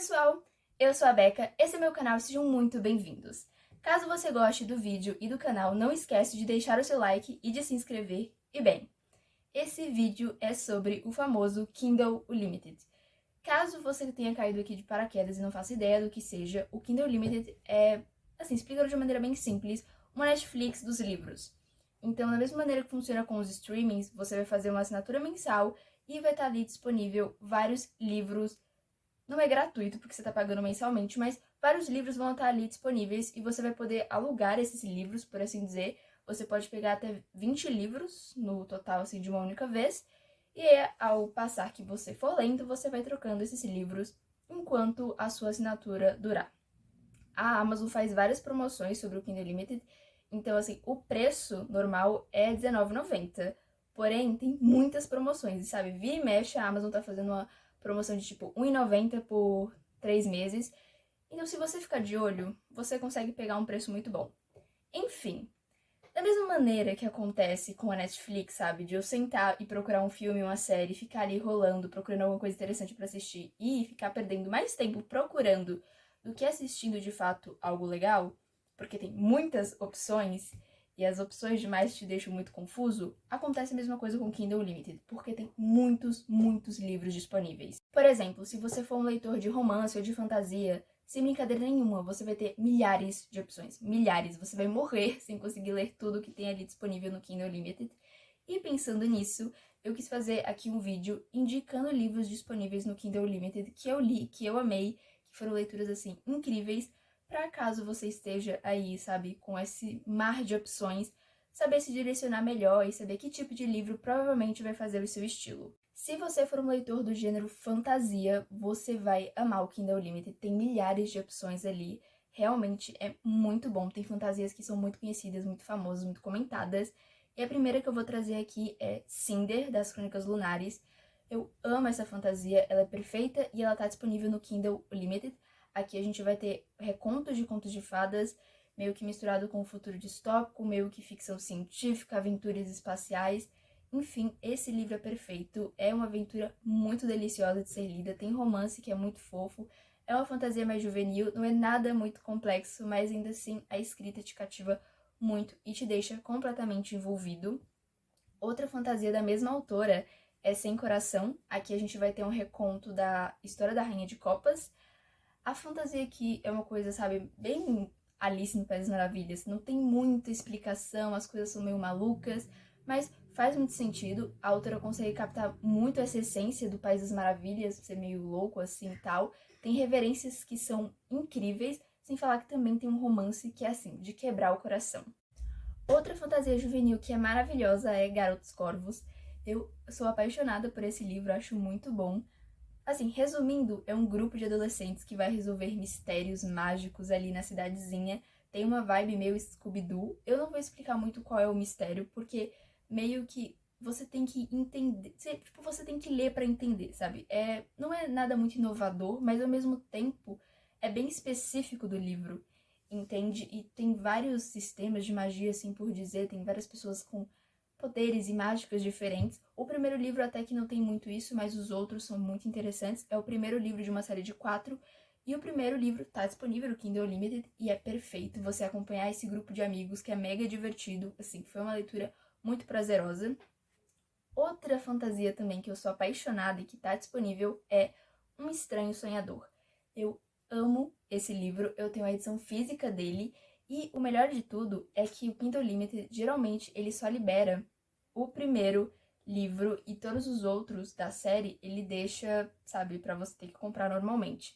pessoal, eu sou a Beca, esse é meu canal e sejam muito bem-vindos. Caso você goste do vídeo e do canal, não esquece de deixar o seu like e de se inscrever. E bem, esse vídeo é sobre o famoso Kindle Unlimited. Caso você tenha caído aqui de paraquedas e não faça ideia do que seja, o Kindle Unlimited é, assim, explicando de uma maneira bem simples, uma Netflix dos livros. Então, da mesma maneira que funciona com os streamings, você vai fazer uma assinatura mensal e vai estar ali disponível vários livros. Não é gratuito porque você está pagando mensalmente, mas vários livros vão estar ali disponíveis e você vai poder alugar esses livros, por assim dizer. Você pode pegar até 20 livros no total, assim, de uma única vez. E ao passar que você for lendo, você vai trocando esses livros enquanto a sua assinatura durar. A Amazon faz várias promoções sobre o Kindle Unlimited, então, assim, o preço normal é R$19,90. Porém, tem muitas promoções, e sabe? Vira e mexe, a Amazon tá fazendo uma promoção de tipo R$1,90 por 3 meses. Então, se você ficar de olho, você consegue pegar um preço muito bom. Enfim, da mesma maneira que acontece com a Netflix, sabe? De eu sentar e procurar um filme, uma série, ficar ali rolando, procurando alguma coisa interessante pra assistir e ficar perdendo mais tempo procurando do que assistindo de fato algo legal, porque tem muitas opções e as opções demais te deixam muito confuso, acontece a mesma coisa com Kindle Unlimited, porque tem muitos livros disponíveis. Por exemplo, se você for um leitor de romance ou de fantasia, sem brincadeira nenhuma, você vai ter milhares de opções. Milhares. Você vai morrer sem conseguir ler tudo que tem ali disponível no Kindle Unlimited. E pensando nisso, eu quis fazer aqui um vídeo indicando livros disponíveis no Kindle Unlimited que eu li, que eu amei, que foram leituras, assim, incríveis, para caso você esteja aí, sabe, com esse mar de opções, saber se direcionar melhor e saber que tipo de livro provavelmente vai fazer o seu estilo. Se você for um leitor do gênero fantasia, você vai amar o Kindle Unlimited. Tem milhares de opções ali. Realmente é muito bom. Tem fantasias que são muito conhecidas, muito famosas, muito comentadas. E a primeira que eu vou trazer aqui é Cinder, das Crônicas Lunares. Eu amo essa fantasia, ela é perfeita e ela tá disponível no Kindle Unlimited. Aqui a gente vai ter recontos de contos de fadas, meio que misturado com o futuro distópico, meio que ficção científica, aventuras espaciais. Enfim, esse livro é perfeito, é uma aventura muito deliciosa de ser lida, tem romance que é muito fofo, é uma fantasia mais juvenil, não é nada muito complexo, mas ainda assim a escrita te cativa muito e te deixa completamente envolvido. Outra fantasia da mesma autora é Sem Coração. Aqui a gente vai ter um reconto da história da Rainha de Copas. A fantasia aqui é uma coisa, sabe, bem Alice no País das Maravilhas. Não tem muita explicação, as coisas são meio malucas, mas faz muito sentido. A autora consegue captar muito essa essência do País das Maravilhas, ser meio louco assim e tal. Tem reverências que são incríveis, sem falar que também tem um romance que é assim, de quebrar o coração. Outra fantasia juvenil que é maravilhosa é Garotos Corvos. Eu sou apaixonada por esse livro, acho muito bom. Assim, resumindo, é um grupo de adolescentes que vai resolver mistérios mágicos ali na cidadezinha. Tem uma vibe meio Scooby-Doo. Eu não vou explicar muito qual é o mistério, porque meio que você tem que entender, você tem que ler pra entender, sabe? Não é nada muito inovador, mas ao mesmo tempo é bem específico do livro, entende? E tem vários sistemas de magia, assim por dizer, tem várias pessoas com poderes e mágicas diferentes. O primeiro livro até que não tem muito isso, mas os outros são muito interessantes. É o primeiro livro de uma série de 4, e o primeiro livro tá disponível no Kindle Unlimited e é perfeito você acompanhar esse grupo de amigos que é mega divertido. Assim, foi uma leitura muito prazerosa. Outra fantasia também que eu sou apaixonada e que tá disponível é Um Estranho Sonhador. Eu amo esse livro, eu tenho a edição física dele e o melhor de tudo é que o Kindle Unlimited geralmente ele só libera o primeiro livro e todos os outros da série ele deixa, sabe, pra você ter que comprar normalmente.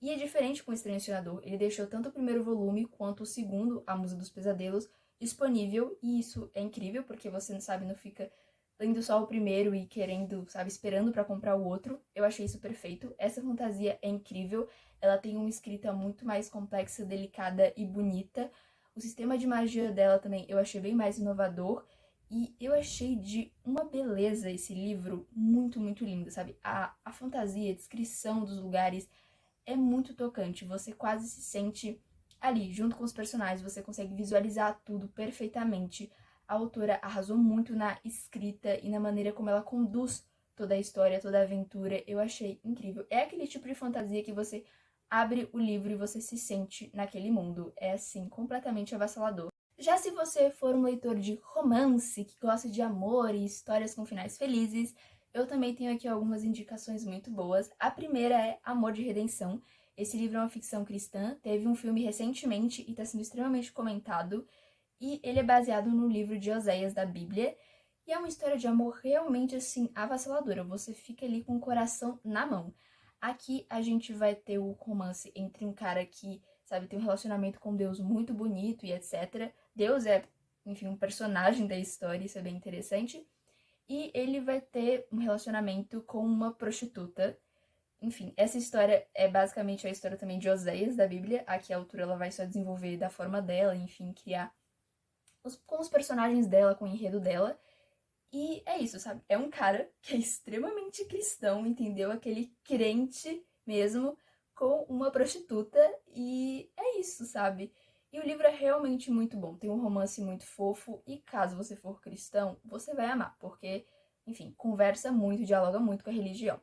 E é diferente com o Estranho Sonhador, ele deixou tanto o primeiro volume quanto o segundo, A Musa dos Pesadelos, disponível, e isso é incrível porque você não sabe, não fica lendo só o primeiro e querendo, sabe, esperando pra comprar o outro. Eu achei isso perfeito. Essa fantasia é incrível, ela tem uma escrita muito mais complexa, delicada e bonita. O sistema de magia dela também eu achei bem mais inovador. E eu achei de uma beleza esse livro muito lindo, sabe? A fantasia, a descrição dos lugares é muito tocante. Você quase se sente ali, junto com os personagens, você consegue visualizar tudo perfeitamente. A autora arrasou muito na escrita e na maneira como ela conduz toda a história, toda a aventura, eu achei incrível. É aquele tipo de fantasia que você abre o livro e você se sente naquele mundo. É, assim, completamente avassalador. Já se você for um leitor de romance, que gosta de amor e histórias com finais felizes, eu também tenho aqui algumas indicações muito boas. A primeira é Amor de Redenção. Esse livro é uma ficção cristã, teve um filme recentemente e está sendo extremamente comentado. E ele é baseado no livro de Oséias da Bíblia. E é uma história de amor realmente, assim, avassaladora. Você fica ali com o coração na mão. Aqui a gente vai ter o romance entre um cara que, sabe, tem um relacionamento com Deus muito bonito e etc. Deus é, enfim, um personagem da história, isso é bem interessante. E ele vai ter um relacionamento com uma prostituta. Enfim, essa história é basicamente a história também de Oséias da Bíblia. Aqui a autora ela vai só desenvolver da forma dela, enfim, criar com os personagens dela, com o enredo dela. E é isso, sabe? É um cara que é extremamente cristão, entendeu? Aquele crente mesmo, com uma prostituta. E é isso, sabe? E o livro é realmente muito bom. Tem um romance muito fofo. E caso você for cristão, você vai amar, porque, enfim, conversa muito, dialoga muito com a religião.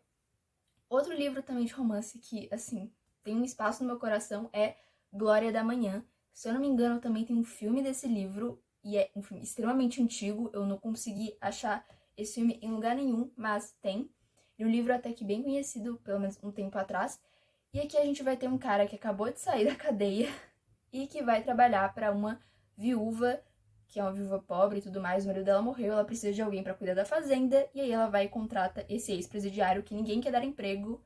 Outro livro também de romance que, assim, tem um espaço no meu coração é Glória da Manhã. Se eu não me engano, também tem um filme desse livro e é um filme extremamente antigo. Eu não consegui achar esse filme em lugar nenhum, mas tem. E um livro até que bem conhecido, pelo menos um tempo atrás. E aqui a gente vai ter um cara que acabou de sair da cadeia e que vai trabalhar para uma viúva, que é uma viúva pobre e tudo mais. O marido dela morreu, ela precisa de alguém para cuidar da fazenda, e aí ela vai e contrata esse ex-presidiário que ninguém quer dar emprego.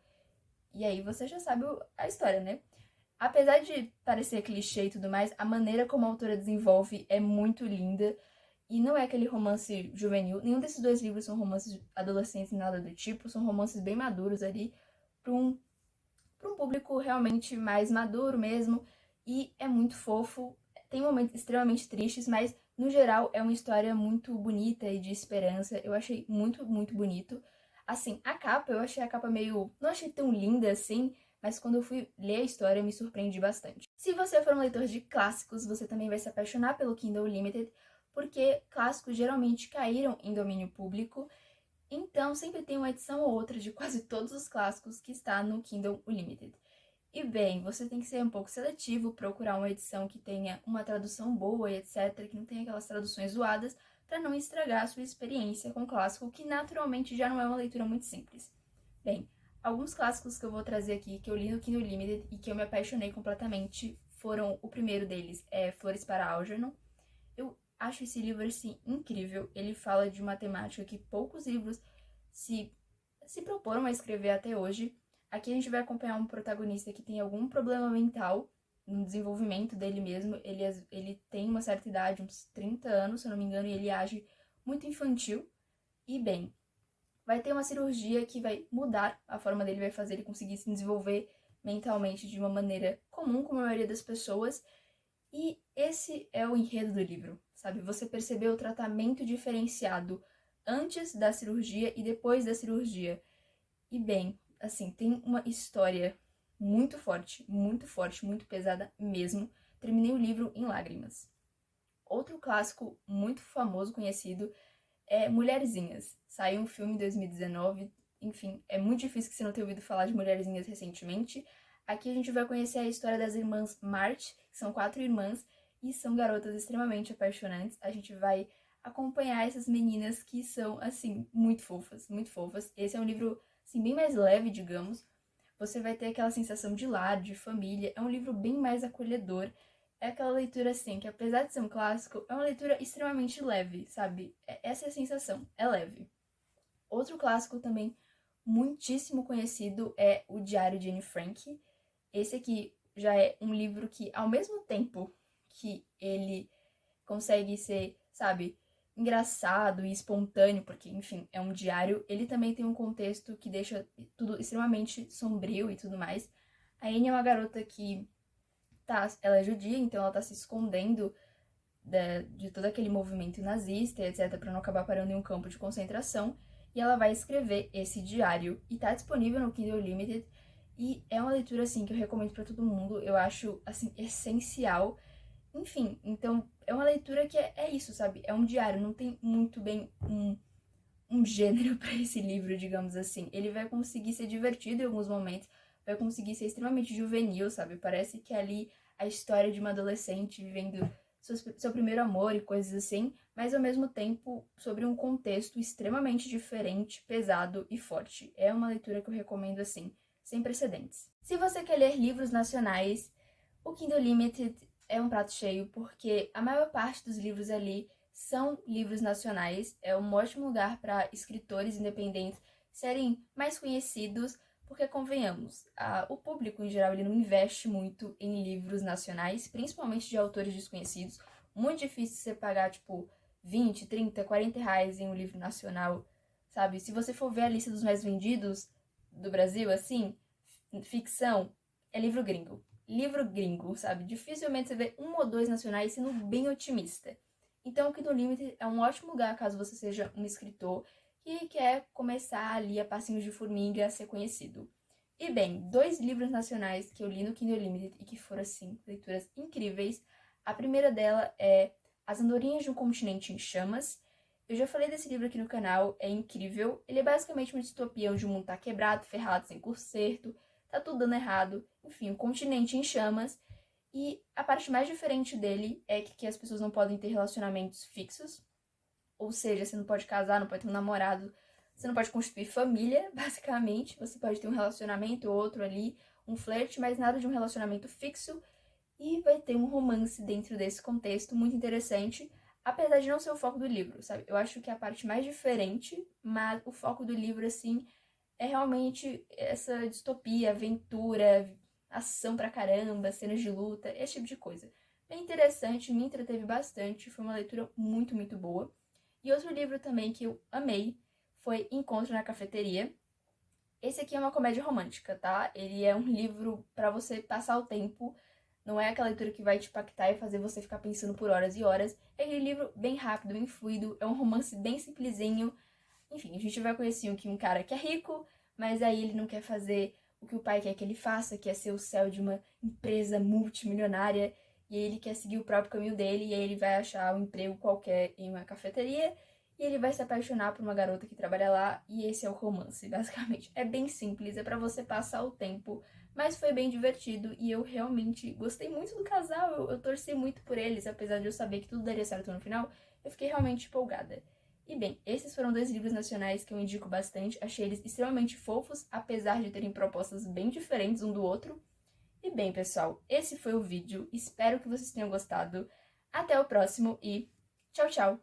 E aí você já sabe a história, né? Apesar de parecer clichê e tudo mais, a maneira como a autora desenvolve é muito linda. E não é aquele romance juvenil. Nenhum desses dois livros são romances adolescentes, nada do tipo. São romances bem maduros ali, para um público realmente mais maduro mesmo. E é muito fofo. Tem momentos extremamente tristes, mas no geral é uma história muito bonita e de esperança. Eu achei muito, muito bonito. Assim, a capa, eu achei a capa meio. Não achei tão linda assim, mas quando eu fui ler a história me surpreendi bastante. Se você for um leitor de clássicos, você também vai se apaixonar pelo Kindle Unlimited, porque clássicos geralmente caíram em domínio público. Então, sempre tem uma edição ou outra de quase todos os clássicos que está no Kindle Unlimited. E bem, você tem que ser um pouco seletivo, procurar uma edição que tenha uma tradução boa e etc, que não tenha aquelas traduções zoadas, para não estragar a sua experiência com o clássico, que naturalmente já não é uma leitura muito simples. Bem, alguns clássicos que eu vou trazer aqui, que eu li no Kindle Unlimited e que eu me apaixonei completamente, foram, o primeiro deles é Flores para Algernon. Eu acho esse livro, assim, incrível. Ele fala de uma temática que poucos livros se proporam a escrever até hoje. Aqui a gente vai acompanhar um protagonista que tem algum problema mental no desenvolvimento dele mesmo. Ele tem uma certa idade, uns 30 anos, se eu não me engano, e ele age muito infantil. E, bem, vai ter uma cirurgia que vai mudar a forma dele, vai fazer ele conseguir se desenvolver mentalmente de uma maneira comum, como a maioria das pessoas. E esse é o enredo do livro, sabe? Você percebeu o tratamento diferenciado antes da cirurgia e depois da cirurgia. E bem, assim, tem uma história muito forte, muito pesada mesmo. Terminei o livro em lágrimas. Outro clássico muito famoso, conhecido, é Mulherzinhas. Saiu um filme em 2019, enfim, é muito difícil que você não tenha ouvido falar de Mulherzinhas recentemente. Aqui a gente vai conhecer a história das irmãs March, que são 4 irmãs e são garotas extremamente apaixonantes. A gente vai acompanhar essas meninas que são, assim, muito fofas, muito fofas. Esse é um livro, assim, bem mais leve, digamos. Você vai ter aquela sensação de lar, de família. É um livro bem mais acolhedor. É aquela leitura, assim, que apesar de ser um clássico, é uma leitura extremamente leve, sabe? Essa é a sensação, é leve. Outro clássico também muitíssimo conhecido é O Diário de Anne Frank. Esse aqui já é um livro que, ao mesmo tempo que ele consegue ser, sabe, engraçado e espontâneo, porque, enfim, é um diário, ele também tem um contexto que deixa tudo extremamente sombrio e tudo mais. A Anne é uma garota que ela é judia, então ela tá se escondendo de todo aquele movimento nazista, etc, para não acabar parando em um campo de concentração, e ela vai escrever esse diário, e tá disponível no Kindle Unlimited, e é uma leitura, assim, que eu recomendo para todo mundo, eu acho, assim, essencial. Enfim, então é uma leitura que é isso, sabe? É um diário, não tem muito bem um gênero para esse livro, digamos assim. Ele vai conseguir ser divertido em alguns momentos, vai conseguir ser extremamente juvenil, sabe? Parece que ali a história de uma adolescente vivendo seu primeiro amor e coisas assim, mas ao mesmo tempo sobre um contexto extremamente diferente, pesado e forte. É uma leitura que eu recomendo assim, sem precedentes. Se você quer ler livros nacionais, o Kindle Limited é um prato cheio, porque a maior parte dos livros ali são livros nacionais. É um ótimo lugar para escritores independentes serem mais conhecidos, porque convenhamos, o público em geral ele não investe muito em livros nacionais, principalmente de autores desconhecidos. Muito difícil você pagar, tipo, 20, 30, 40 reais em um livro nacional, sabe? Se você for ver a lista dos mais vendidos do Brasil, assim, ficção, é livro gringo. Livro gringo, sabe? Dificilmente você vê um ou dois nacionais sendo bem otimista. Então, o Kindle Limited é um ótimo lugar caso você seja um escritor que quer começar ali a passinhos de formiga a ser conhecido. E bem, 2 livros nacionais que eu li no Kindle Limited e que foram, assim, leituras incríveis. A primeira dela é As Andorinhas de um Continente em Chamas. Eu já falei desse livro aqui no canal, é incrível. Ele é basicamente uma distopia onde o mundo tá quebrado, ferrado, sem conserto, tá tudo dando errado. Enfim, um continente em chamas. E a parte mais diferente dele é que as pessoas não podem ter relacionamentos fixos. Ou seja, você não pode casar, não pode ter um namorado, você não pode constituir família, basicamente. Você pode ter um relacionamento ou outro ali, um flerte, mas nada de um relacionamento fixo. E vai ter um romance dentro desse contexto muito interessante, apesar de não ser o foco do livro, sabe? Eu acho que é a parte mais diferente, mas o foco do livro, assim, é realmente essa distopia, aventura, ação pra caramba, cenas de luta, esse tipo de coisa. Bem interessante, me entreteve bastante, foi uma leitura muito, muito boa. E outro livro também que eu amei foi Encontro na Cafeteria. Esse aqui é uma comédia romântica, tá? Ele é um livro pra você passar o tempo, não é aquela leitura que vai te impactar e fazer você ficar pensando por horas e horas. É aquele livro bem rápido, bem fluido, é um romance bem simplesinho. Enfim, a gente vai conhecer um cara que é rico, mas aí ele não quer fazer o que o pai quer que ele faça, que é ser o céu de uma empresa multimilionária, e aí ele quer seguir o próprio caminho dele, e aí ele vai achar um emprego qualquer em uma cafeteria, e ele vai se apaixonar por uma garota que trabalha lá, e esse é o romance, basicamente. É bem simples, é pra você passar o tempo, mas foi bem divertido, e eu realmente gostei muito do casal, eu torci muito por eles, apesar de eu saber que tudo daria certo no final, eu fiquei realmente empolgada. E bem, esses foram 2 livros nacionais que eu indico bastante, achei eles extremamente fofos, apesar de terem propostas bem diferentes um do outro. E bem, pessoal, esse foi o vídeo, espero que vocês tenham gostado. Até o próximo e tchau, tchau!